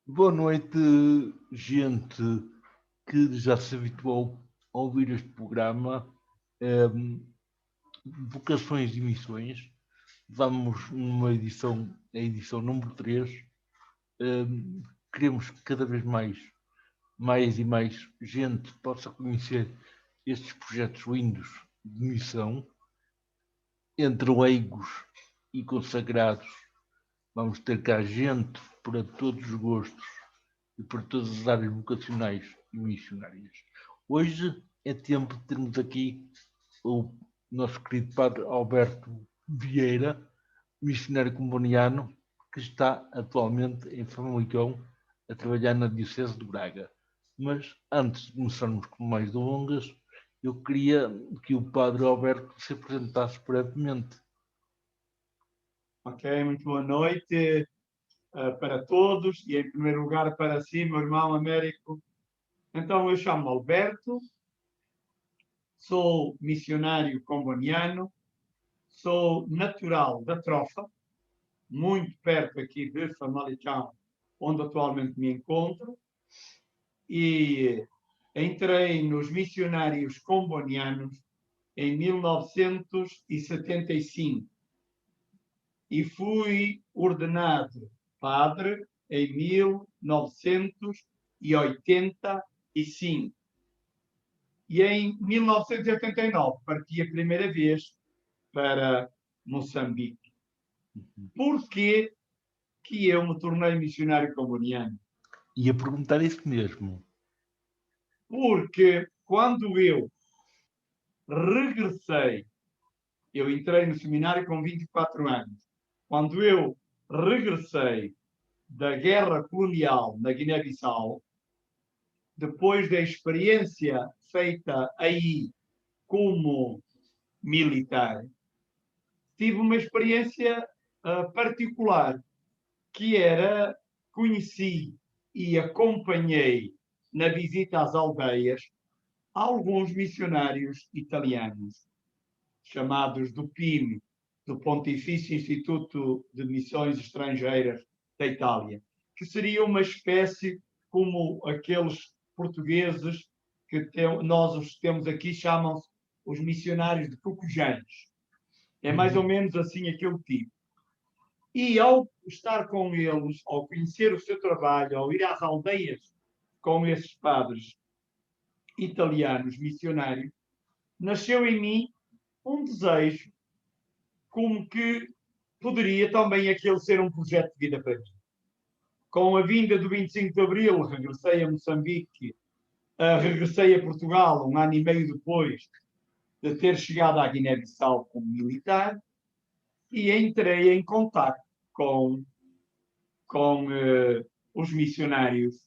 Boa noite, gente que já se habituou a ouvir este programa, Vocações e Missões. Vamos numa edição, a edição número 3. Queremos que cada vez mais e mais gente possa conhecer estes projetos lindos de missão, entre leigos e consagrados. Vamos ter cá gente para todos os gostos e para todas as áreas vocacionais e missionárias. Hoje é tempo de termos aqui o nosso querido Padre Alberto Vieira, missionário comboniano, que está atualmente em Famalicão a trabalhar na Diocese de Braga. Mas antes de começarmos com mais delongas, eu queria que o Padre Alberto se apresentasse brevemente. Ok, muito boa noite para todos e, em primeiro lugar, para si, meu irmão Américo. Então, eu chamo-me Alberto, sou missionário comboniano, sou natural da Trofa, muito perto aqui de Famalicão, onde atualmente me encontro, e entrei nos missionários combonianos em 1975 e fui ordenado padre em 1985. E em 1989 parti a primeira vez para Moçambique. Por que eu me tornei missionário comboniano? Ia perguntar isso mesmo. Porque quando eu regressei, eu entrei no seminário com 24 anos. Quando eu regressei da guerra colonial na Guiné-Bissau, depois da experiência feita aí como militar, tive uma experiência particular, que era, conheci e acompanhei na visita às aldeias alguns missionários italianos, chamados do PIM, do Pontifício Instituto de Missões Estrangeiras da Itália, que seria uma espécie como aqueles portugueses que nós os temos aqui, chamam-se os missionários de Cocujães. É mais ou menos assim aquele tipo. E ao estar com eles, ao conhecer o seu trabalho, ao ir às aldeias com esses padres italianos missionários, nasceu em mim um desejo, como que poderia também aquele ser um projeto de vida para mim. Com a vinda do 25 de Abril, regressei a Moçambique, regressei a Portugal um ano e meio depois de ter chegado à Guiné-Bissau como militar, e entrei em contato com os missionários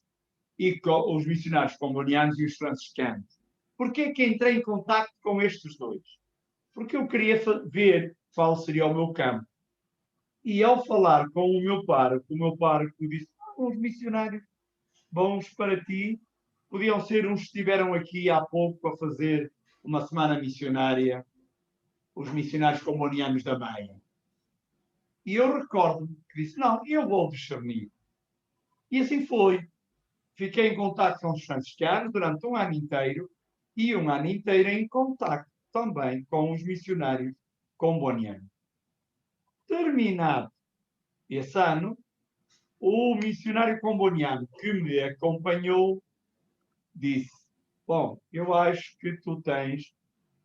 e com os missionários combonianos e os franciscanos. Porquê que entrei em contato com estes dois? Porque eu queria ver qual seria o meu campo. E ao falar com o meu pároco disse: os missionários bons para ti podiam ser uns que estiveram aqui há pouco a fazer uma semana missionária, os missionários combonianos da Maia. E eu recordo-me que disse: não, eu vou discernir. E assim foi. Fiquei em contato com os franciscanos durante um ano inteiro e um ano inteiro em contato também com os missionários combonianos. Terminado esse ano, o missionário comboniano que me acompanhou disse: bom, eu acho que tu tens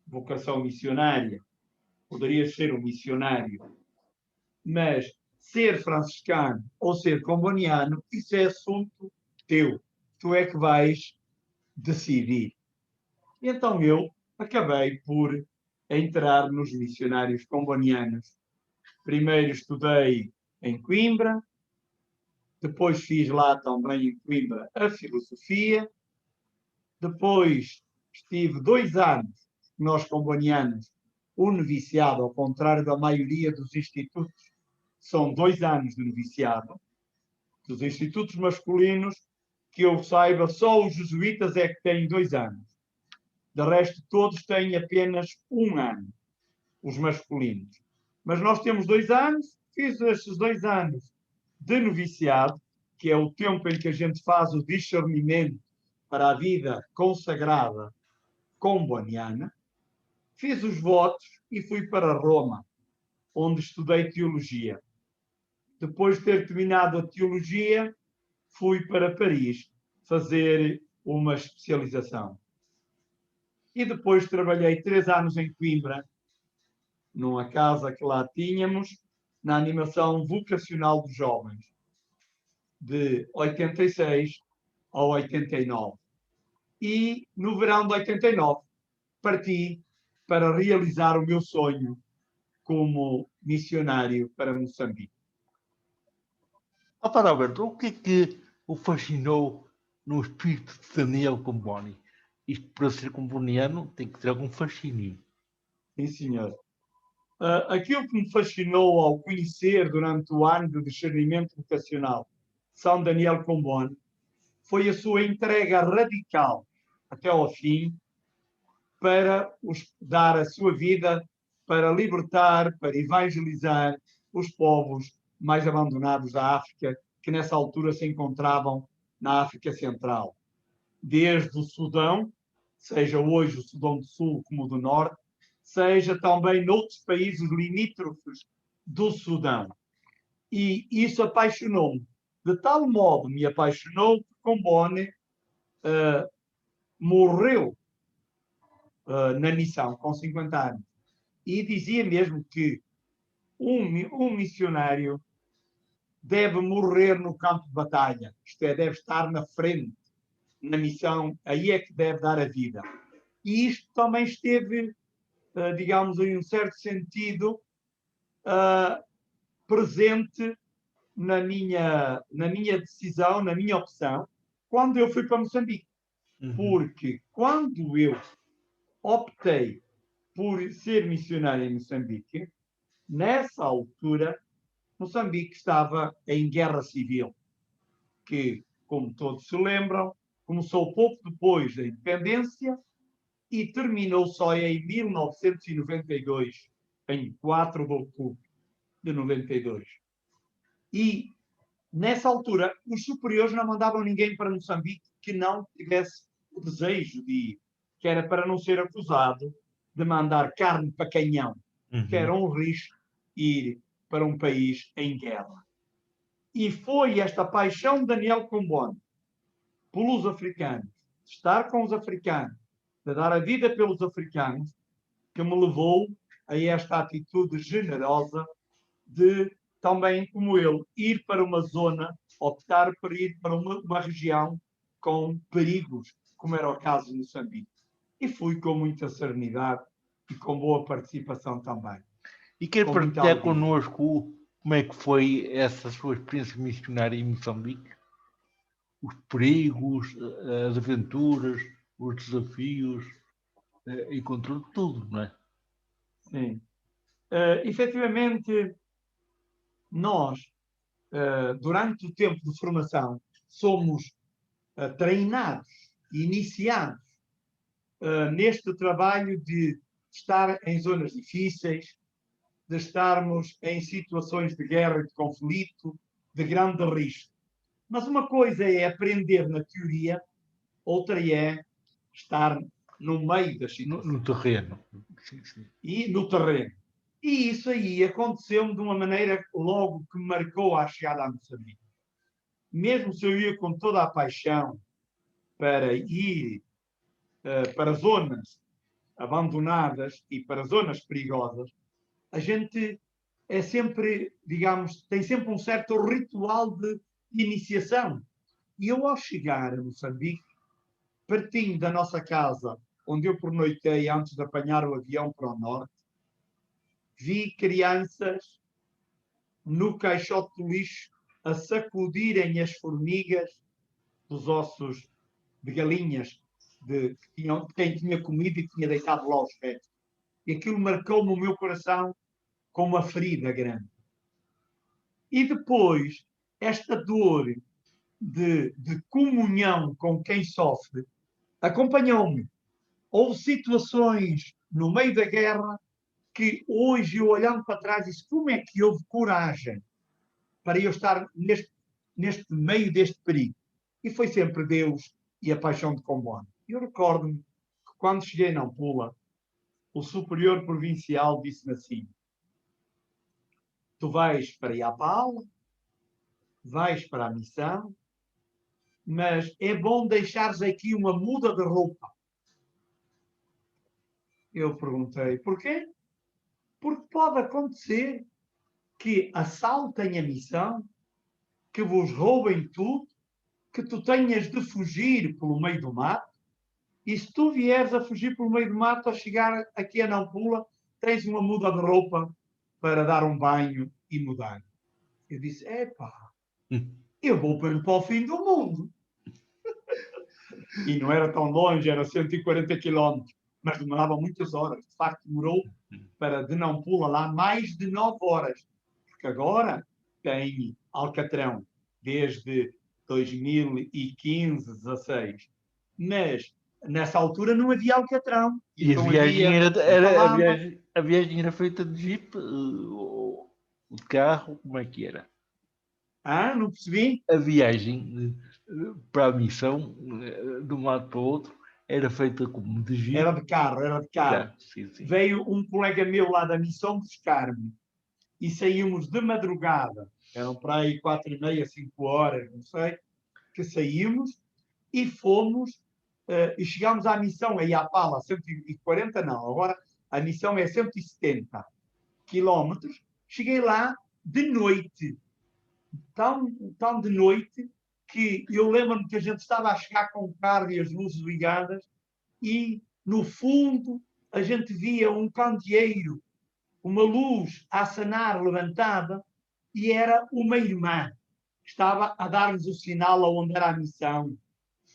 vocação missionária, poderias ser um missionário, mas ser franciscano ou ser comboniano, isso é assunto teu. Tu é que vais decidir. E então eu acabei por entrar nos missionários combonianos. Primeiro estudei em Coimbra, depois fiz lá também em Coimbra a filosofia, depois estive 2 anos, nós combonianos, o noviciado, ao contrário da maioria dos institutos, são 2 anos de noviciado. Dos institutos masculinos, que eu saiba, só os jesuítas é que têm 2 anos. De resto, todos têm apenas 1 ano, os masculinos. Mas nós temos 2 anos, fiz estes 2 anos de noviciado, que é o tempo em que a gente faz o discernimento para a vida consagrada comboniana, fiz os votos e fui para Roma, onde estudei teologia. Depois de ter terminado a teologia, fui para Paris fazer uma especialização. E depois trabalhei 3 anos em Coimbra, numa casa que lá tínhamos, na animação vocacional dos jovens, de 86 a 89. E no verão de 89 parti para realizar o meu sonho como missionário para Moçambique. Padre Alberto, o que o fascinou no espírito de Daniel Comboni? Isto, para ser comboniano, tem que ter algum fascínio. Sim, senhor. Aquilo que me fascinou ao conhecer durante o ano de discernimento vocacional São Daniel Comboni foi a sua entrega radical até ao fim para dar a sua vida para libertar, para evangelizar os povos mais abandonados da África, que nessa altura se encontravam na África Central. Desde o Sudão, seja hoje o Sudão do Sul como o do Norte, seja também noutros países limítrofes do Sudão. E isso apaixonou-me. De tal modo me apaixonou que Comboni morreu na missão, com 50 anos. E dizia mesmo que um missionário deve morrer no campo de batalha, isto é, deve estar na frente, na missão, aí é que deve dar a vida. E isto também esteve, digamos, em um certo sentido, presente na minha decisão, na minha opção, quando eu fui para Moçambique. Porque quando eu optei por ser missionário em Moçambique, nessa altura, Moçambique estava em guerra civil, que, como todos se lembram, começou pouco depois da independência e terminou só em 1992, em 4 de outubro de 92. E, nessa altura, os superiores não mandavam ninguém para Moçambique que não tivesse o desejo de ir, que era para não ser acusado de mandar carne para canhão, que era um risco ir para um país em guerra. E foi esta paixão de Daniel Comboni pelos africanos, de estar com os africanos, de dar a vida pelos africanos, que me levou a esta atitude generosa de também, como ele, ir para uma zona, optar por ir para uma região com perigos, como era o caso de Moçambique. E fui com muita serenidade e com boa participação também. E quer partilhar connosco como é que foi essa sua experiência missionária em Moçambique? Os perigos, as aventuras, os desafios, encontrou tudo, não é? Sim. Efetivamente, nós, durante o tempo de formação, somos treinados, iniciados neste trabalho de estar em zonas difíceis, de estarmos em situações de guerra e de conflito, de grande risco. Mas uma coisa é aprender na teoria, outra é estar no meio das situações. No terreno. Sim, sim. E no terreno. E isso aí aconteceu-me de uma maneira logo que me marcou a chegada a Moçambique. Mesmo se eu ia com toda a paixão para ir para zonas abandonadas e para zonas perigosas, a gente é sempre, digamos, tem sempre um certo ritual de iniciação. E eu, ao chegar a Moçambique, pertinho da nossa casa, onde eu pernoitei antes de apanhar o avião para o norte, vi crianças no caixote do lixo a sacudirem as formigas dos ossos de galinhas de quem tinha comido e tinha deitado lá os restos. E aquilo marcou-me o meu coração com uma ferida grande. E depois, esta dor de comunhão com quem sofre acompanhou-me. Houve situações no meio da guerra que hoje, eu olhando para trás, disse como é que houve coragem para eu estar neste meio deste perigo. E foi sempre Deus e a paixão de Combone. Eu recordo-me que quando cheguei na Nampula, o superior provincial disse-me assim: tu vais para Iapala, vais para a missão, mas é bom deixares aqui uma muda de roupa. Eu perguntei, porquê? Porque pode acontecer que assaltem a missão, que vos roubem tudo, que tu tenhas de fugir pelo meio do mato, e se tu vieres a fugir pelo meio do mato, ao chegar aqui a Nampula, tens uma muda de roupa para dar um banho e mudar. Eu disse, epá, eu vou para o fim do mundo. E não era tão longe, era 140 quilómetros, mas demorava muitas horas. De facto, demorou para de Nampula lá mais de 9 horas. Porque agora tem Alcatrão, desde 2015, 16. Mas nessa altura não havia Alcatrão. E Então havia a viagem era feita de jeep, de carro, como é que era? Ah, não percebi? A viagem para a missão, de um lado para o outro, era feita como de jeep. Era de carro, era de carro. Sim, sim. Veio um colega meu lá da missão buscar-me e saímos de madrugada. Eram para aí 4h30, 5 horas, não sei, que saímos e fomos e chegámos à missão em Iapala, 140 não, agora a missão é 170 quilómetros. Cheguei lá de noite, tão de noite, que eu lembro-me que a gente estava a chegar com o carro e as luzes ligadas e, no fundo, a gente via um candeeiro, uma luz a acenar levantada, e era uma irmã que estava a dar-nos o sinal aonde era a missão,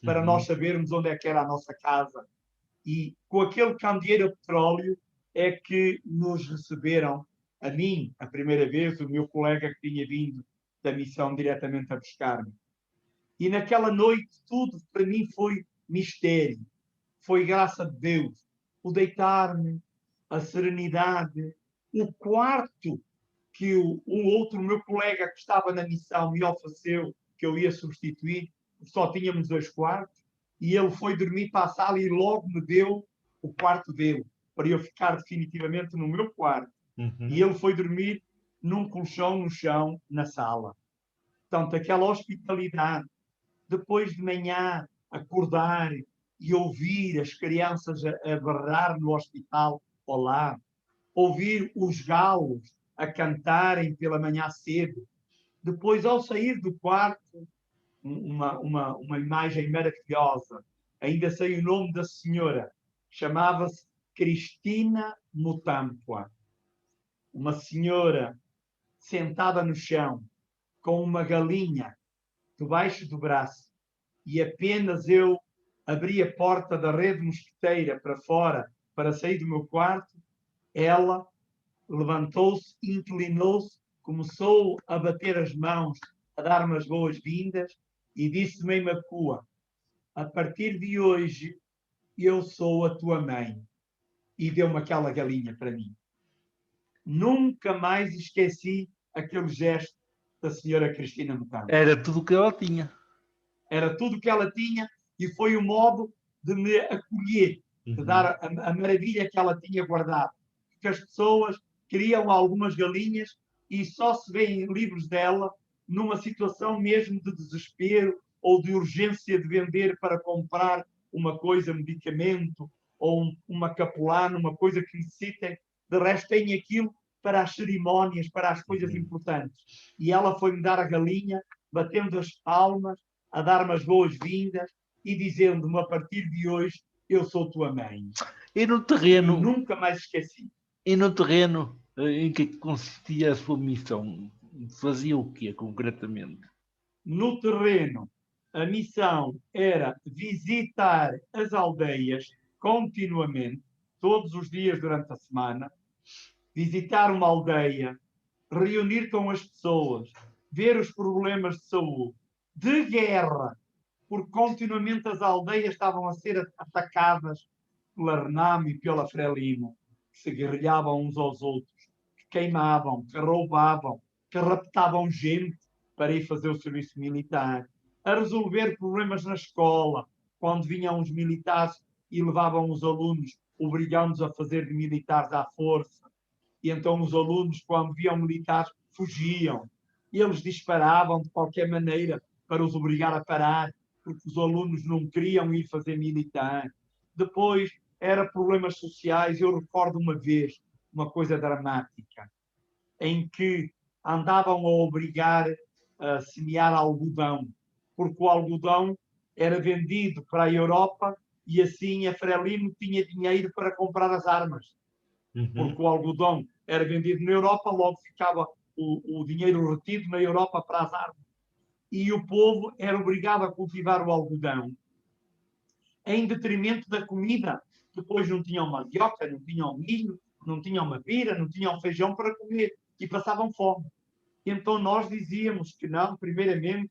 para nós sabermos onde é que era a nossa casa. E com aquele candeeiro a petróleo é que nos receberam, a mim, a primeira vez, o meu colega que tinha vindo da missão diretamente a buscar-me. E naquela noite tudo para mim foi mistério. Foi graça de Deus. O deitar-me, a serenidade, o quarto que um outro meu colega que estava na missão me ofereceu, que eu ia substituir, só tínhamos 2 quartos, e ele foi dormir para a sala e logo me deu o quarto dele, para eu ficar definitivamente no meu quarto. E ele foi dormir num colchão no chão, na sala. Portanto, aquela hospitalidade, depois de manhã, acordar e ouvir as crianças a berrar no hospital ao lado, ouvir os galos a cantarem pela manhã cedo. Depois, ao sair do quarto, uma imagem maravilhosa. Ainda sei o nome da senhora. Chamava-se Cristina Mutampua. Uma senhora sentada no chão, com uma galinha debaixo do braço. E apenas eu abri a porta da rede mosquiteira para fora, para sair do meu quarto, ela levantou-se, inclinou-se, começou a bater as mãos, a dar-me as boas-vindas e disse-me em Macua: a partir de hoje eu sou a tua mãe. E deu-me aquela galinha para mim. Nunca mais esqueci aquele gesto da senhora Cristina Mutano. Era tudo o que ela tinha. Era tudo o que ela tinha e foi o modo de me acolher, de dar a maravilha que ela tinha guardado. Porque as pessoas criam algumas galinhas e só se veem livres dela numa situação mesmo de desespero ou de urgência de vender para comprar uma coisa, medicamento ou uma capulana, uma coisa que necessitem. De resto, têm aquilo para as cerimónias, para as coisas importantes. E ela foi-me dar a galinha, batendo as palmas, a dar-me as boas-vindas e dizendo-me: a partir de hoje eu sou tua mãe. E no terreno? E nunca mais esqueci. E no terreno, em que consistia a sua missão? Fazia o quê, concretamente? No terreno, a missão era visitar as aldeias continuamente, todos os dias durante a semana, visitar uma aldeia, reunir com as pessoas, ver os problemas de saúde, de guerra, porque continuamente as aldeias estavam a ser atacadas pela Renamo e pela Frelimo, que se guerrilhavam uns aos outros, que queimavam, que roubavam, que raptavam gente para ir fazer o serviço militar, a resolver problemas na escola, quando vinham os militares e levavam os alunos, obrigando-os a fazer de militares à força. E então os alunos, quando viam militares, fugiam. E eles disparavam de qualquer maneira para os obrigar a parar, porque os alunos não queriam ir fazer militar. Depois, era problemas sociais. Eu recordo uma vez, uma coisa dramática, em que andavam a obrigar a semear algodão, porque o algodão era vendido para a Europa e assim a Frelimo tinha dinheiro para comprar as armas. Porque o algodão era vendido na Europa, logo ficava o dinheiro retido na Europa para as armas. E o povo era obrigado a cultivar o algodão em detrimento da comida. Depois não tinham mandioca, não tinham milho, não tinham mapira, não tinham feijão para comer e passavam fome. Então nós dizíamos que não, primeiramente,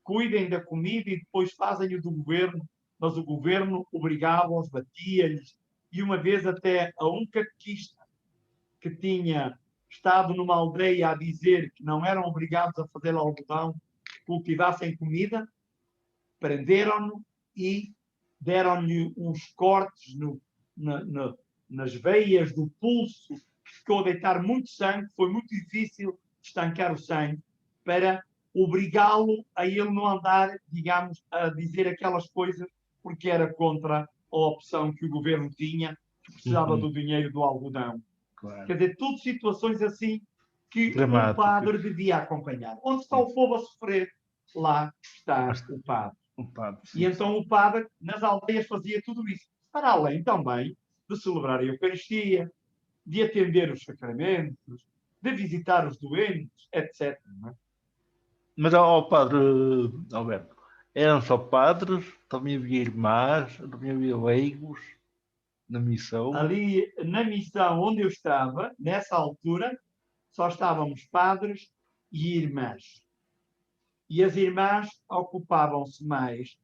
cuidem da comida e depois fazem-o do governo, mas o governo obrigava-os, batia-lhes, e uma vez até a um catequista que tinha estado numa aldeia a dizer que não eram obrigados a fazer algodão, cultivassem comida, prenderam-no e deram-lhe uns cortes nas veias do pulso, ficou a deitar muito sangue, foi muito difícil estancar o sangue, para obrigá-lo a ele não andar, digamos, a dizer aquelas coisas, porque era contra a opção que o governo tinha, que precisava do dinheiro do algodão. Claro. Quer dizer, tudo situações assim que Dramáticas. o padre devia acompanhar. Onde está o povo a sofrer, lá está o padre. E então o padre, nas aldeias, fazia tudo isso. Para além também de celebrar a Eucaristia, de atender os sacramentos, de visitar os doentes, etc. Não é? Mas ao padre Alberto, eram só padres, também havia irmãs, também havia leigos na missão. Ali, na missão onde eu estava, nessa altura, só estávamos padres e irmãs. E as irmãs ocupavam-se mais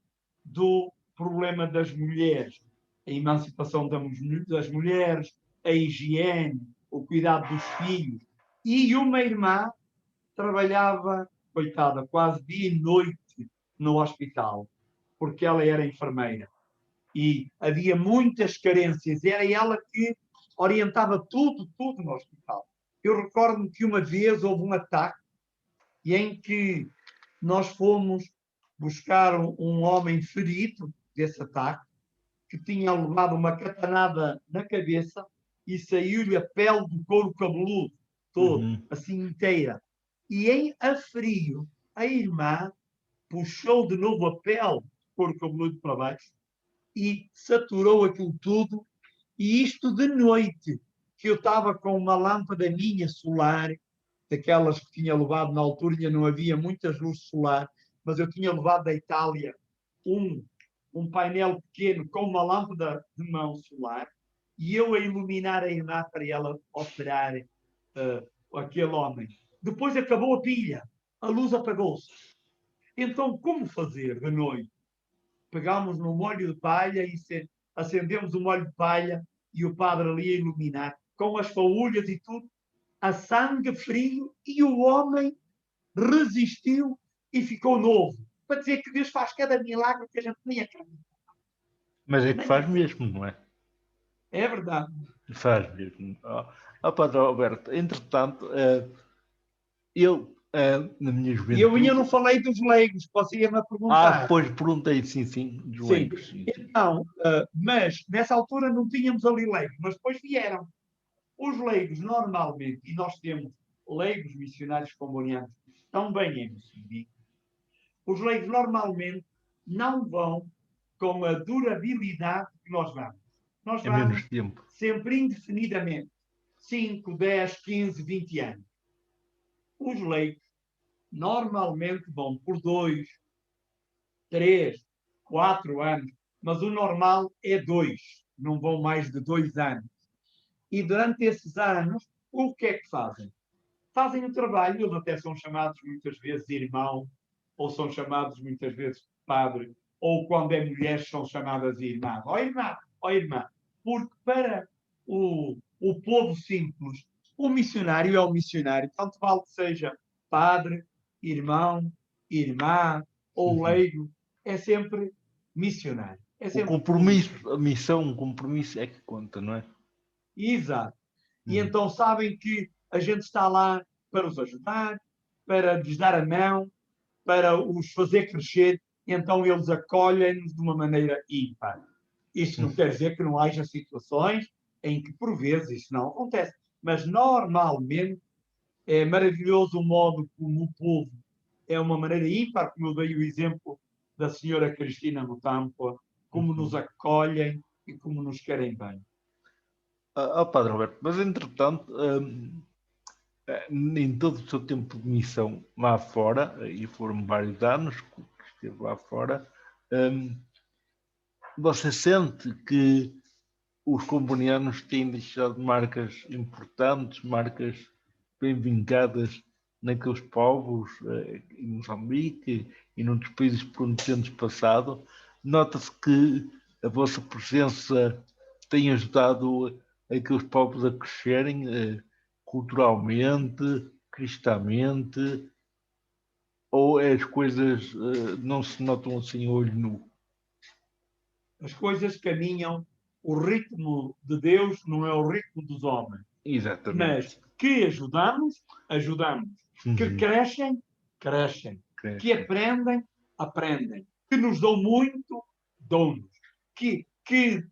do problema das mulheres, a emancipação das mulheres, a higiene, o cuidado dos filhos. E uma irmã trabalhava, coitada, quase dia e noite no hospital, porque ela era enfermeira. E havia muitas carências. Era ela que orientava tudo no hospital. Eu recordo-me que uma vez houve um ataque e em que nós fomos buscar um homem ferido desse ataque, que tinha levado uma catanada na cabeça e saiu-lhe a pele do couro cabeludo, todo, assim inteira. E em a frio, a irmã puxou de novo a pele do couro cabeludo para baixo e saturou aquilo tudo. E isto de noite, que eu estava com uma lâmpada minha solar, daquelas que tinha levado na altura, ainda não havia muitas luzes solar, mas eu tinha levado da Itália um painel pequeno com uma lâmpada de mão solar, e eu a iluminar a irmã para ela operar aquele homem. Depois acabou a pilha, a luz apagou-se. Então, como fazer de noite? Pegámos no molho de palha e acendemos o molho de palha e o padre ali a iluminar, com as faúlhas e tudo, a sangue frio, e o homem resistiu e ficou novo. Para dizer que Deus faz cada milagre que a gente nem acredita. Mas é que faz mesmo, não é? É verdade. Faz mesmo. Padre Alberto, entretanto, eu, na minha juventude... E eu ainda não falei dos leigos, você ia-me perguntar. Pois perguntei, sim, dos leigos. Sim. Então, mas nessa altura não tínhamos ali leigos, mas depois vieram. Os leigos, normalmente, e nós temos leigos missionários combonianos também em Moçambique, os leigos normalmente não vão com a durabilidade que nós vamos. Nós vamos sempre indefinidamente. 5, 10, 15, 20 anos. Os leigos normalmente vão por 2, 3, 4 anos, mas o normal é 2, não vão mais de 2 anos. E durante esses anos, o que é que fazem? Fazem o trabalho, eles até são chamados muitas vezes irmão, ou são chamados muitas vezes padre, ou quando é mulher são chamadas irmã. Ó irmã, porque para o povo simples, o missionário é o missionário, tanto vale que seja padre, irmão, irmã ou leigo, é sempre missionário. É O sempre compromisso, a missão, o compromisso é que conta, não é? Exato. E então sabem que a gente está lá para os ajudar, para lhes dar a mão, para os fazer crescer, então eles acolhem-nos de uma maneira ímpar. Isto não quer dizer que não haja situações em que, por vezes, isso não acontece, mas normalmente é maravilhoso o modo como o povo é uma maneira ímpar, como eu dei o exemplo da senhora Cristina Mutampa, como nos acolhem e como nos querem bem. Padre Roberto, mas entretanto, em todo o seu tempo de missão lá fora, e foram vários anos que esteve lá fora, você sente que os combonianos têm deixado marcas importantes, marcas bem vincadas naqueles povos, em Moçambique e noutros países por onde tendes passado? Nota-se que a vossa presença tem ajudado aqueles povos a crescerem culturalmente, cristamente, ou as coisas não se notam assim a olho nu? As coisas caminham, o ritmo de Deus não é o ritmo dos homens. Mas Exatamente. que ajudamos, ajudamos. Que crescem, crescem. Que aprendem, aprendem. Que nos dão muito, dão-nos. Que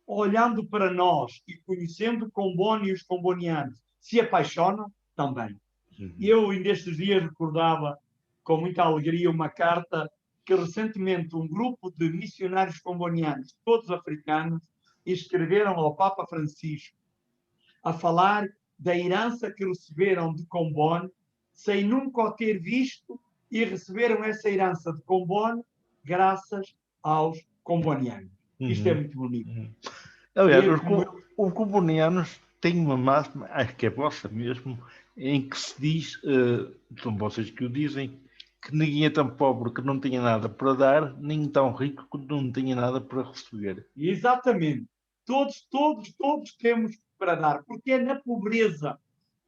olhando para nós e conhecendo Comboni e os combonianos, se apaixonam, também. Eu, nestes dias, recordava com muita alegria uma carta que recentemente um grupo de missionários combonianos, todos africanos, escreveram ao Papa Francisco a falar da herança que receberam de Comboni, sem nunca o ter visto, e receberam essa herança de Comboni graças aos combonianos. Isto é muito bonito. Aliás, os combonianos têm uma máxima, acho que é vossa mesmo, em que se diz, são vocês que o dizem, que ninguém é tão pobre que não tenha nada para dar, nem tão rico que não tenha nada para receber. Exatamente. Todos temos para dar, porque é na pobreza,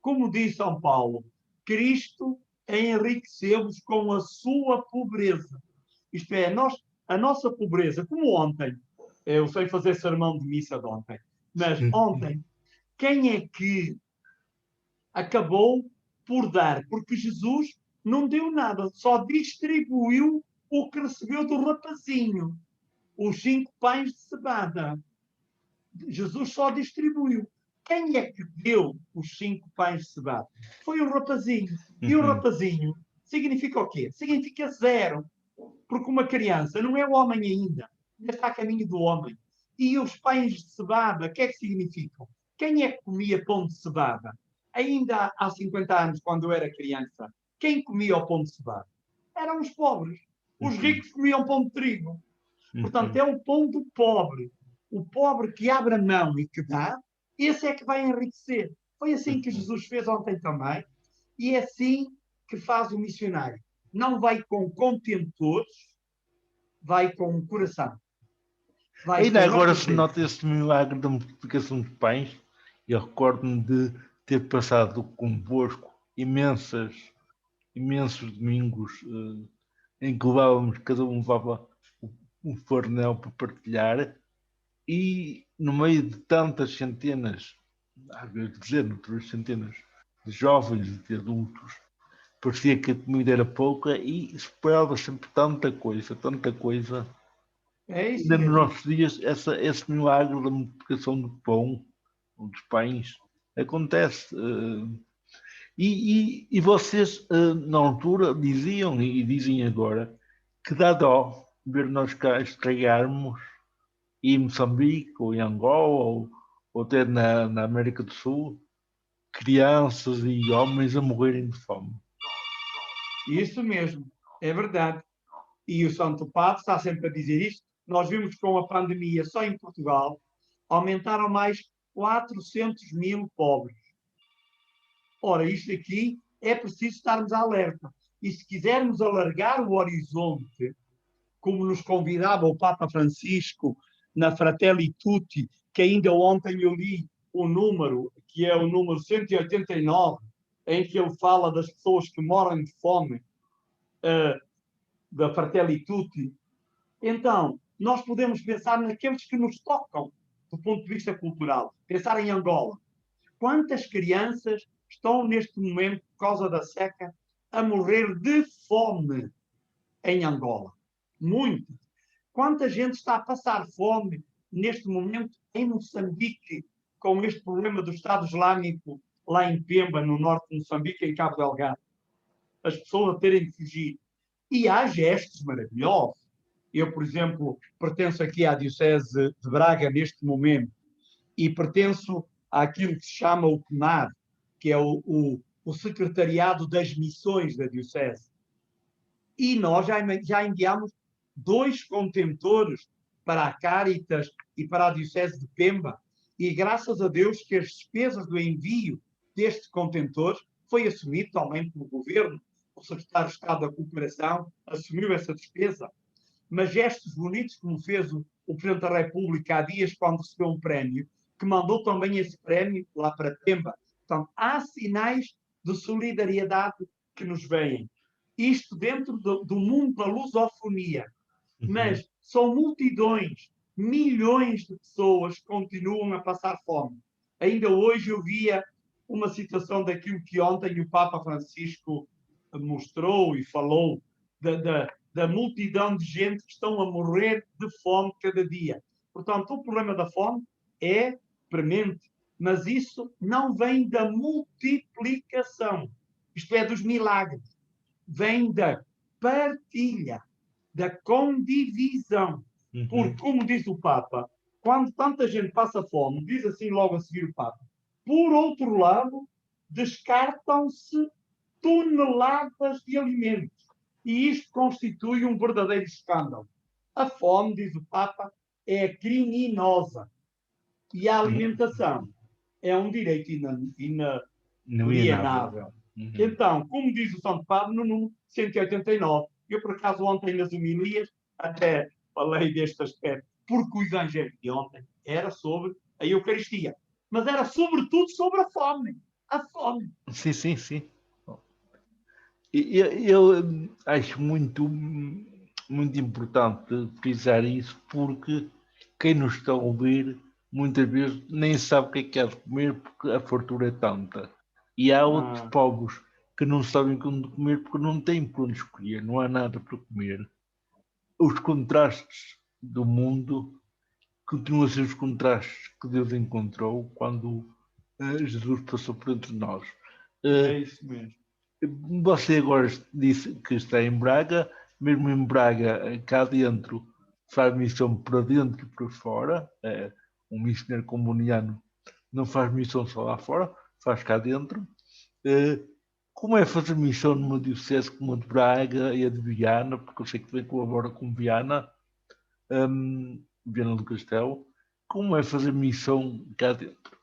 como diz São Paulo, Cristo enriqueceu-vos com a sua pobreza. Isto é, a nossa pobreza, como ontem, eu sei fazer sermão de missa de ontem, mas ontem, quem é que acabou por dar? Porque Jesus não deu nada, só distribuiu o que recebeu do rapazinho, os 5 pães de cevada. Jesus só distribuiu. Quem é que deu os 5 pães de cevada? Foi o rapazinho. E o rapazinho significa o quê? Significa zero. Porque uma criança não é o homem ainda. Ainda está a caminho do homem. E os pães de cevada, o que é que significam? Quem é que comia pão de cevada? Ainda há 50 anos, quando eu era criança, quem comia o pão de cevada? Eram os pobres. Os ricos comiam pão de trigo. Portanto, é o pão do pobre. O pobre que abre a mão e que dá, esse é que vai enriquecer. Foi assim que Jesus fez ontem também. E é assim que faz o missionário. Não vai com contentores, vai com o coração. Vai Ainda com a agora se presença. nota esse milagre da multiplicação dos pães. Eu recordo-me de ter passado convosco imensos domingos em que levávamos, cada um levava um farnel para partilhar, e no meio de tantas centenas, às vezes dezenas, outras centenas de jovens e de adultos, parecia que a comida era pouca e esperava sempre tanta coisa. É isso Ainda nos mesmo. nossos dias, esse milagre da multiplicação do pão, ou dos pães, acontece. E vocês, na altura, diziam e dizem agora que dá dó ver nós cá estragarmos em Moçambique, ou em Angola, ou até na América do Sul, crianças e homens a morrerem de fome. Isso mesmo. É verdade. E o Santo Padre está sempre a dizer isto. Nós vimos que com a pandemia, só em Portugal, aumentaram mais 400 mil pobres. Ora, isto aqui é preciso estarmos alerta. E se quisermos alargar o horizonte, como nos convidava o Papa Francisco na Fratelli Tutti, que ainda ontem eu li o número, que é o número 189, em que ele fala das pessoas que moram de fome, da Fratelli Tutti. Então, nós podemos pensar naqueles que nos tocam do ponto de vista cultural. Pensar em Angola. Quantas crianças estão neste momento, por causa da seca, a morrer de fome em Angola? Muitas. Quanta gente está a passar fome neste momento em Moçambique, com este problema do Estado Islâmico lá em Pemba, no norte de Moçambique, em Cabo Delgado? As pessoas a terem de fugir. E há gestos maravilhosos. Eu, por exemplo, pertenço aqui à Diocese de Braga neste momento e pertenço àquilo que se chama o CNAR, que é o Secretariado das Missões da Diocese. E nós já enviamos 2 contentores para a Cáritas e para a Diocese de Pemba, e graças a Deus que as despesas do envio destes contentores foi assumido também pelo Governo. O Secretário de Estado da Cooperação assumiu essa despesa. Mas gestos bonitos, como fez o Presidente da República há dias, quando recebeu um prémio, que mandou também esse prémio lá para Pemba. Portanto, há sinais de solidariedade que nos vêm. Isto dentro do mundo da lusofonia. Mas são multidões, milhões de pessoas que continuam a passar fome. Ainda hoje eu via uma citação daquilo que ontem o Papa Francisco mostrou e falou da multidão de gente que estão a morrer de fome cada dia. Portanto, o problema da fome é premente, mas isso não vem da multiplicação, isto é, dos milagres. Vem da partilha, da condivisão. Porque, como diz o Papa, quando tanta gente passa fome, diz assim logo a seguir o Papa, por outro lado, descartam-se toneladas de alimentos. E isto constitui um verdadeiro escândalo. A fome, diz o Papa, é criminosa. E a alimentação é um direito inalienável. Então, como diz o Santo Padre no número 189, eu por acaso ontem nas homilias até falei deste aspecto, porque o Evangelho de ontem era sobre a Eucaristia, mas era sobretudo sobre a fome. A fome. Sim, sim, sim. Eu acho muito importante frisar isso, porque quem nos está a ouvir muitas vezes nem sabe o que é de comer, porque a fartura é tanta. E há outros povos que não sabem como comer porque não têm por onde escolher, não há nada para comer. Os contrastes do mundo continuam a ser os contrastes que Deus encontrou quando Jesus passou por entre nós. É isso mesmo. Você agora disse que está em Braga, mesmo em Braga, cá dentro, faz missão para dentro e para fora. Um missionário comuniano não faz missão só lá fora, faz cá dentro. Como é fazer missão numa diocese como a de Braga e a de Viana, porque eu sei que também colabora com Viana, Viana do Castelo. Como é fazer missão cá dentro?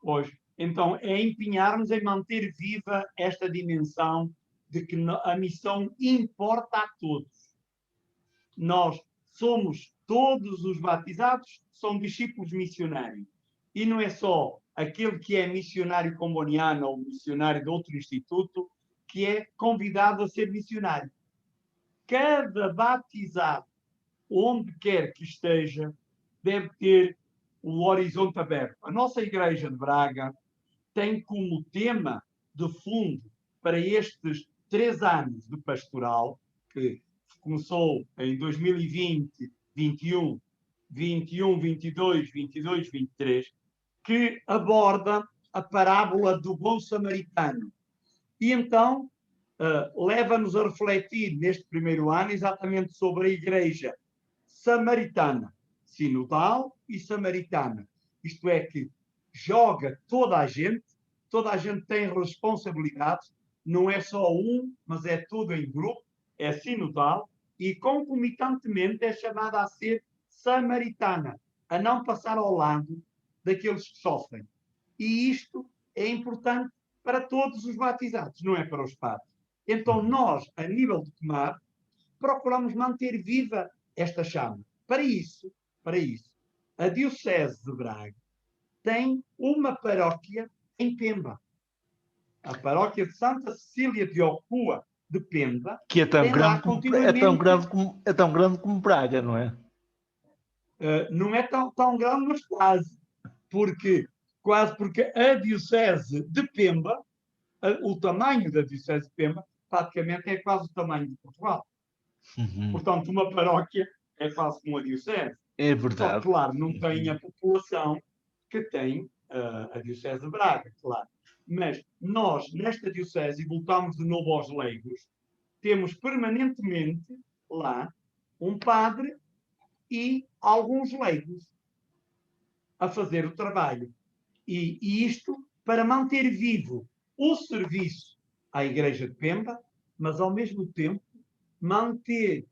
Hoje. Então, é empenhar-nos em manter viva esta dimensão de que a missão importa a todos. Nós somos, todos os batizados são discípulos missionários. E não é só aquele que é missionário comboniano ou missionário de outro instituto que é convidado a ser missionário. Cada batizado, onde quer que esteja, deve ter o horizonte aberto. A nossa Igreja de Braga tem como tema de fundo para estes 3 anos de pastoral, que começou em 2020, 21, 22, 23, que aborda a parábola do bom samaritano. E então leva-nos a refletir neste primeiro ano exatamente sobre a Igreja samaritana, sinodal e samaritana. Isto é, que joga toda a gente tem responsabilidades, não é só um, mas é tudo em grupo, é sinodal e concomitantemente é chamada a ser samaritana, a não passar ao lado daqueles que sofrem. E isto é importante para todos os batizados, não é para os padres. Então nós, a nível de Tomar, procuramos manter viva esta chama. Para isso, a Diocese de Braga tem uma paróquia em Pemba. A paróquia de Santa Cecília de Ocoa de Pemba Que é tão tem lá grande continuamente... é tão grande como Braga, não é? Não é tão grande, mas quase. Porque a Diocese de Pemba, o tamanho da Diocese de Pemba, praticamente é quase o tamanho de Portugal. Uhum. Portanto, uma paróquia é quase como uma Diocese. É Só verdade. que, claro, não tem a população que tem a Diocese de Braga, claro. Mas nós, nesta Diocese, e voltamos de novo aos leigos, temos permanentemente lá um padre e alguns leigos a fazer o trabalho. E isto para manter vivo o serviço à Igreja de Pemba, mas ao mesmo tempo manter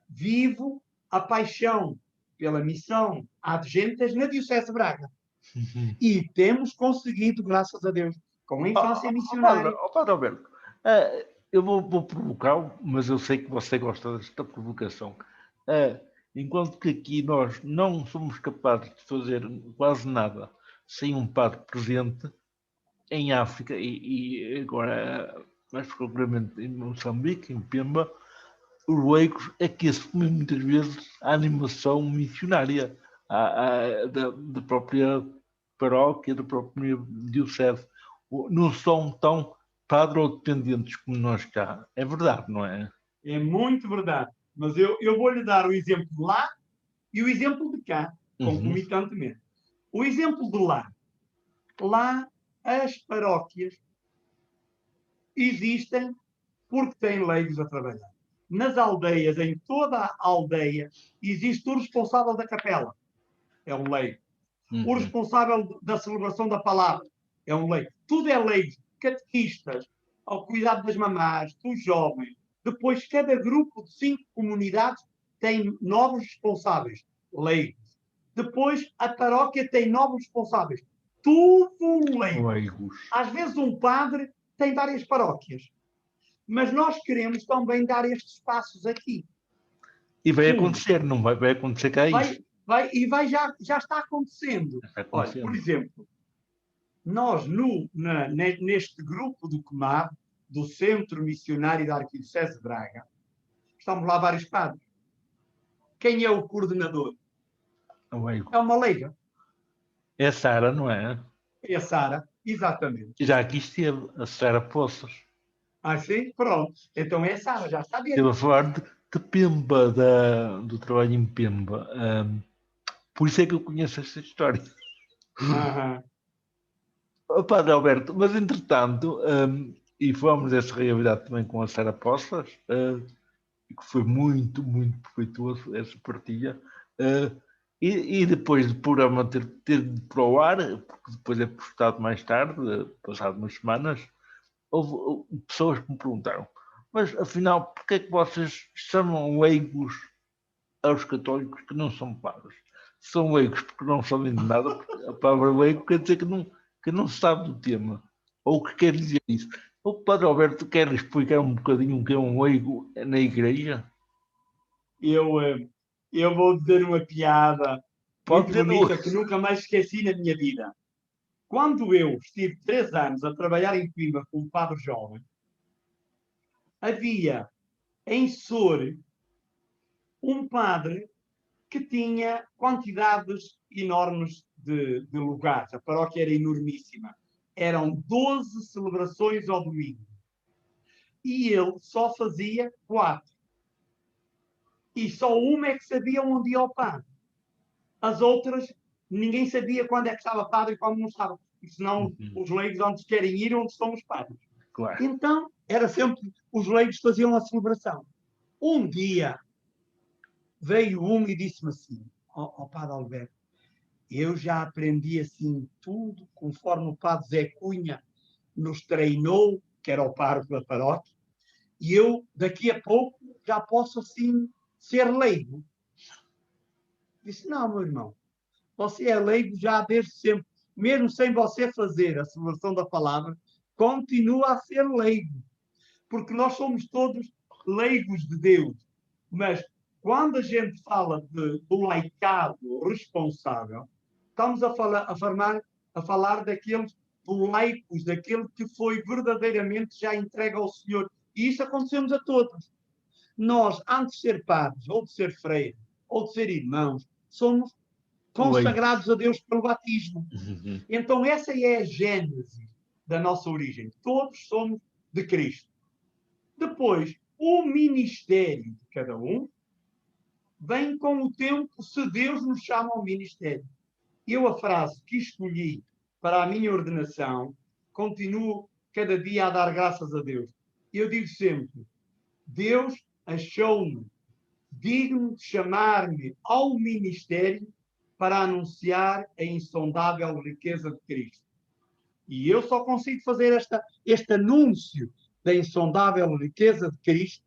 vivo a paixão pela missão adjuntas na Diocese de Braga. Uhum. E temos conseguido, graças a Deus, com a infância missionária. Padre Alberto, eu vou provocá-lo, mas eu sei que você gosta desta provocação. Enquanto que aqui nós não somos capazes de fazer quase nada sem um padre presente, em África e agora mais propriamente em Moçambique, em Pemba, os leigos é que assumem muitas vezes a animação missionária da própria paróquia, da própria diocese. Não são tão padro-dependentes como nós cá. É verdade, não é? É muito verdade. Mas eu vou-lhe dar o exemplo de lá e o exemplo de cá, concomitantemente. O exemplo de lá. Lá, as paróquias existem porque têm leigos a trabalhar. Nas aldeias, em toda a aldeia, existe o responsável da capela. É um leigo. O responsável da celebração da palavra é um leigo. Tudo é leigo. Catequistas, ao cuidado das mamás, dos jovens. Depois, cada grupo de 5 comunidades tem novos responsáveis, leigos. Depois, a paróquia tem novos responsáveis. Tudo leigo. Leigos. Às vezes, um padre tem várias paróquias. Mas nós queremos também dar estes passos aqui. E vai acontecer, não vai acontecer cá isso. Já está acontecendo. Olha, por exemplo, nós neste grupo do COMAB, do Centro Missionário da Arquidiocese de Braga, estamos lá vários padres. Quem é o coordenador? É uma leiga. É a Sara, não é? É a Sara, exatamente. Já aqui esteve a Sara Poças. Ah, sim? Pronto. Então é a Sara, já está dentro. Esteve a falar de Pemba, do trabalho em Pemba. Por isso é que eu conheço esta história. Padre Alberto, mas entretanto, e fomos essa realidade também com a Sara Poças, que foi muito, muito proveitoso essa partilha. E depois do programa ter ido para o ar, porque depois é postado mais tarde, passado umas semanas, houve pessoas que me perguntaram, mas afinal, porquê é que vocês chamam leigos aos católicos que não são padres? São leigos porque não sabem de nada, porque a palavra leigo quer dizer que não se sabe do tema, ou que quer dizer isso. O Padre Alberto quer explicar um bocadinho o que é um leigo na igreja? Eu vou dizer uma piada Pode muito dizer bonita que nunca mais esqueci na minha vida. Quando eu estive 3 anos a trabalhar em Coimbra como padre jovem, havia em Sor um padre que tinha quantidades enormes de lugares. A paróquia era enormíssima. Eram 12 celebrações ao domingo. E ele só fazia 4. E só uma é que sabia onde ia o padre. As outras, ninguém sabia quando é que estava padre e quando não estava. E senão os leigos onde querem ir, onde estão os padres. Claro. Então, era sempre, os leigos faziam a celebração. Um dia, veio um e disse-me assim, ó padre Alberto, eu já aprendi assim tudo, conforme o padre Zé Cunha nos treinou, que era o pároco da paróquia, e eu, daqui a pouco, já posso assim ser leigo. Disse, não, meu irmão, você é leigo já desde sempre, mesmo sem você fazer a celebração da palavra, continua a ser leigo, porque nós somos todos leigos de Deus. Mas quando a gente fala do laicado responsável, estamos a falar daqueles do laicos, daquele que foi verdadeiramente já entregue ao Senhor. E isso aconteceu-nos a todos. Nós, antes de ser padres, ou de ser freiros, ou de ser irmãos, somos consagrados a Deus pelo batismo. Então essa é a gênese da nossa origem. Todos somos de Cristo. Depois, o ministério de cada um vem com o tempo, se Deus nos chama ao ministério. Eu, a frase que escolhi para a minha ordenação, continuo cada dia a dar graças a Deus. Eu digo sempre, Deus achou-me digno de chamar-me ao ministério para anunciar a insondável riqueza de Cristo. E eu só consigo fazer este anúncio da insondável riqueza de Cristo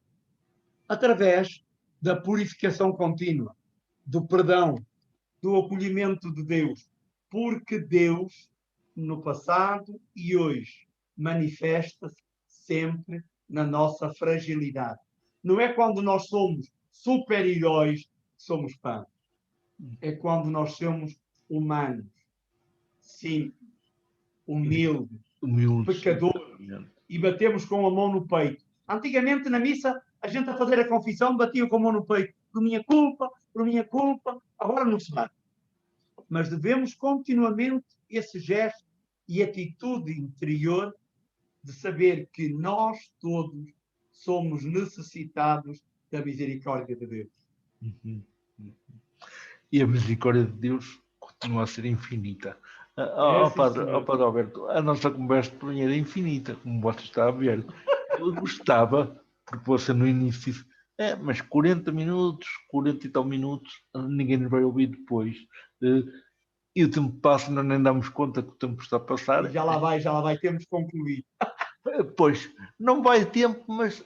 através da purificação contínua, do perdão, do acolhimento de Deus. Porque Deus, no passado e hoje, manifesta-se sempre na nossa fragilidade. Não é quando nós somos super-heróis que somos pães. É quando nós somos humanos, simples, humildes, pecadores, e batemos com a mão no peito. Antigamente, na missa, a gente a fazer a confissão batia com a mão no peito. Por minha culpa, por minha culpa. Agora não se bate. Mas devemos continuamente esse gesto e atitude interior de saber que nós todos somos necessitados da misericórdia de Deus. E a misericórdia de Deus continua a ser infinita. Padre Alberto, a nossa conversa para mim era infinita, como você está a ver. Eu gostava, porque você no início disse, mas 40 minutos, 40 e tal minutos, ninguém nos vai ouvir depois. E o tempo passa, nós nem damos conta que o tempo está a passar. E já lá vai, temos que concluir. Pois, não vai tempo, mas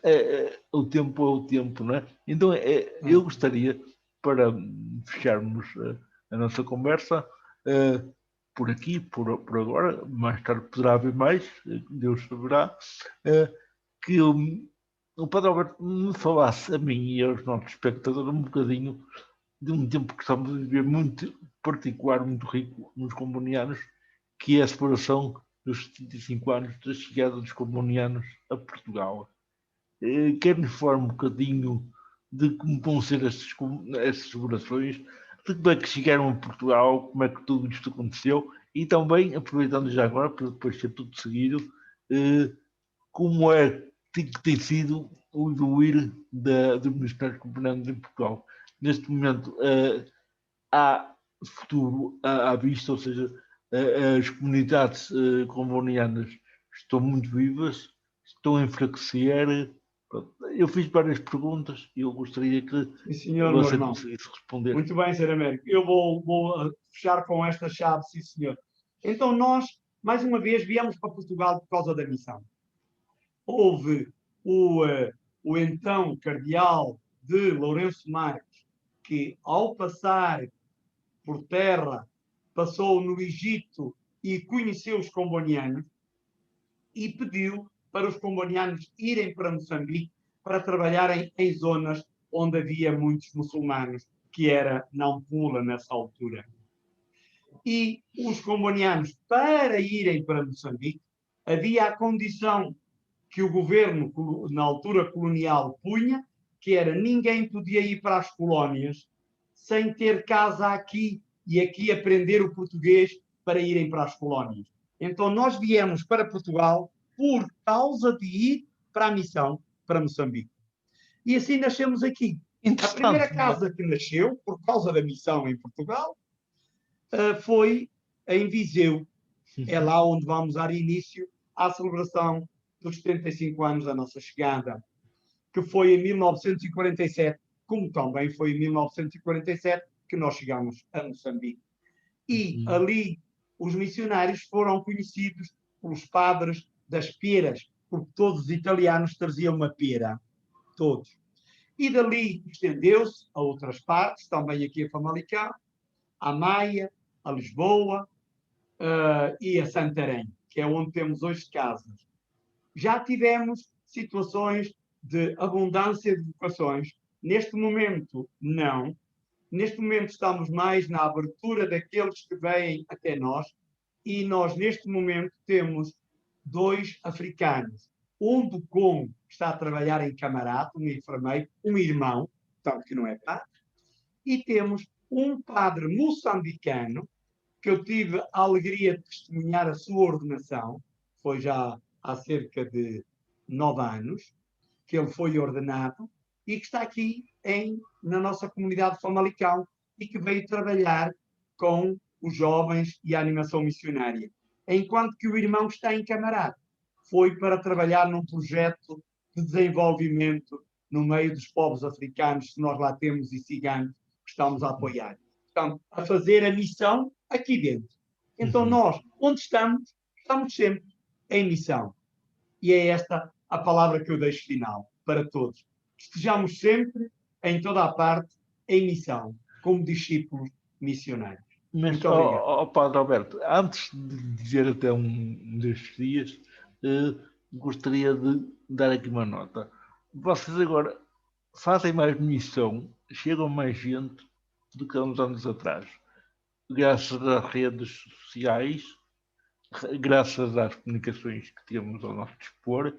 o tempo é o tempo, não é? Então, eu gostaria, para fecharmos a nossa conversa, por aqui, por agora, mais tarde poderá haver mais, Deus saberá, que o Padre Alberto me falasse a mim e aos nossos espectadores um bocadinho de um tempo que estamos a viver muito particular, muito rico nos comunianos, que é a celebração dos 75 anos da chegada dos comunianos a Portugal. Quer-nos falar um bocadinho de como vão ser essas celebrações, de como é que chegaram a Portugal, como é que tudo isto aconteceu, e também, aproveitando já agora, para depois ser tudo seguido, como é que tem sido o evoluir dos missionários comunianos em Portugal. Neste momento, há futuro à vista, ou seja, as comunidades comunianas estão muito vivas, estão a enfraquecer. Eu fiz várias perguntas e eu gostaria que você conseguisse responder. Muito bem, Sr. Américo. Eu vou fechar com esta chave, sim, senhor. Então, nós, mais uma vez, viemos para Portugal por causa da missão. Houve o então cardeal de Lourenço Marques, que, ao passar por terra, passou no Egito e conheceu os combonianos e pediu para os combonianos irem para Moçambique para trabalharem em zonas onde havia muitos muçulmanos, que era Nampula nessa altura. E os combonianos, para irem para Moçambique, havia a condição que o governo, na altura colonial, punha, que era ninguém podia ir para as colónias sem ter casa aqui e aqui aprender o português para irem para as colónias. Então nós viemos para Portugal por causa de ir para a missão para Moçambique. E assim nascemos aqui. A primeira casa que nasceu, por causa da missão em Portugal, foi em Viseu. É lá onde vamos dar início à celebração dos 75 anos da nossa chegada, que foi em 1947, como também foi em 1947 que nós chegamos a Moçambique. E ali os missionários foram conhecidos pelos padres das peras, porque todos os italianos traziam uma pera, todos. E dali estendeu-se a outras partes, também aqui a Famalicão, a Maia, a Lisboa e a Santarém, que é onde temos hoje casas. Já tivemos situações de abundância de vocações. Neste momento, não. Neste momento estamos mais na abertura daqueles que vêm até nós, e nós neste momento temos 2 africanos. Um do Congo que está a trabalhar em Camarata, um enfermeiro, um irmão, tanto que não é padre, e temos um padre moçambicano que eu tive a alegria de testemunhar a sua ordenação, foi já há cerca de 9 anos, que ele foi ordenado, e que está aqui na nossa comunidade de Famalicão e que veio trabalhar com os jovens e a animação missionária. Enquanto que o irmão está em Camarate, foi para trabalhar num projeto de desenvolvimento no meio dos povos africanos que nós lá temos e ciganos que estamos a apoiar. Portanto, a fazer a missão aqui dentro. Então nós, onde estamos, estamos sempre em missão. E é esta a palavra que eu deixo final para todos. Estejamos sempre, em toda a parte, em missão, como discípulos missionários. Mas, Muito obrigado. Padre Alberto, antes de dizer até um destes dias, gostaria de dar aqui uma nota. Vocês agora fazem mais missão, chegam mais gente do que há uns anos atrás. Graças às redes sociais, graças às comunicações que temos ao nosso dispor.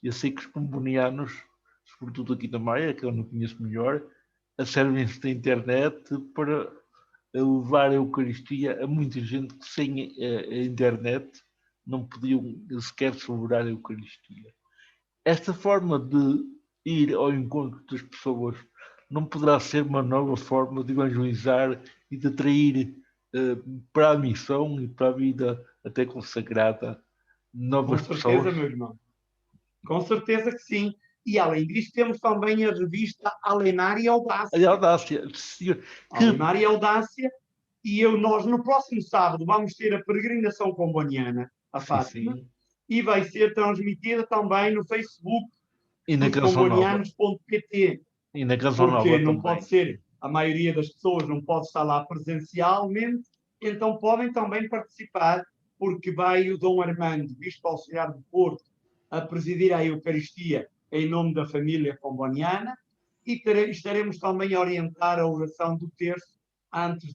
Eu sei que os pombonianos, sobretudo aqui na Maia, que eu não conheço melhor, servem-se da internet para levar a Eucaristia a muita gente que sem a internet não podiam sequer celebrar a Eucaristia. Esta forma de ir ao encontro das pessoas não poderá ser uma nova forma de evangelizar e de atrair para a missão e para a vida até consagrada novas pessoas? Com certeza, meu irmão. Com certeza que sim. E além disso, temos também a revista Alenar e Audácia. A Audácia. Alenar e Audácia. E nós, no próximo sábado, vamos ter a peregrinação comboniana, a Fátima, sim. E vai ser transmitida também no Facebook e na combonianos.pt. E na Canção Nova porque não também. pode ser, a maioria das pessoas não pode estar lá presencialmente, então podem também participar, porque vai o Dom Armando, Bispo Auxiliar do Porto, a presidir a Eucaristia em nome da família comboniana, e estaremos também a orientar a oração do terço antes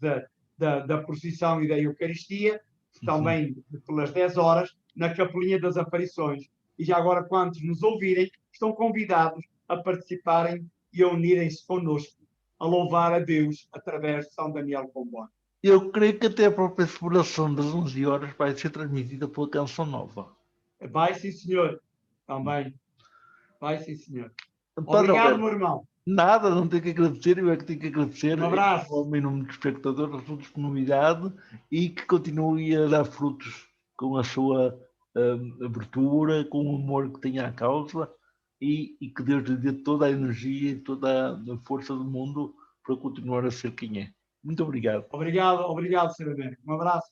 da procissão e da Eucaristia, também pelas 10 horas, na Capelinha das Aparições. E já agora, quantos nos ouvirem, estão convidados a participarem e a unirem-se connosco, a louvar a Deus através de São Daniel Comboni. Eu creio que até a própria celebração das 11 horas vai ser transmitida pela Canção Nova. Vai, sim, senhor. Também. Vai, sim, senhor. Padre Obrigado, Alberto, meu irmão. Nada, não tenho que agradecer, eu é que tenho que agradecer. Um abraço. Em nome do espectador, a sua disponibilidade e que continue a dar frutos com a sua abertura, com o amor que tem à causa e que Deus lhe dê toda a energia e toda a força do mundo para continuar a ser quem é. Muito obrigado. Obrigado, Sr. Américo. Um abraço.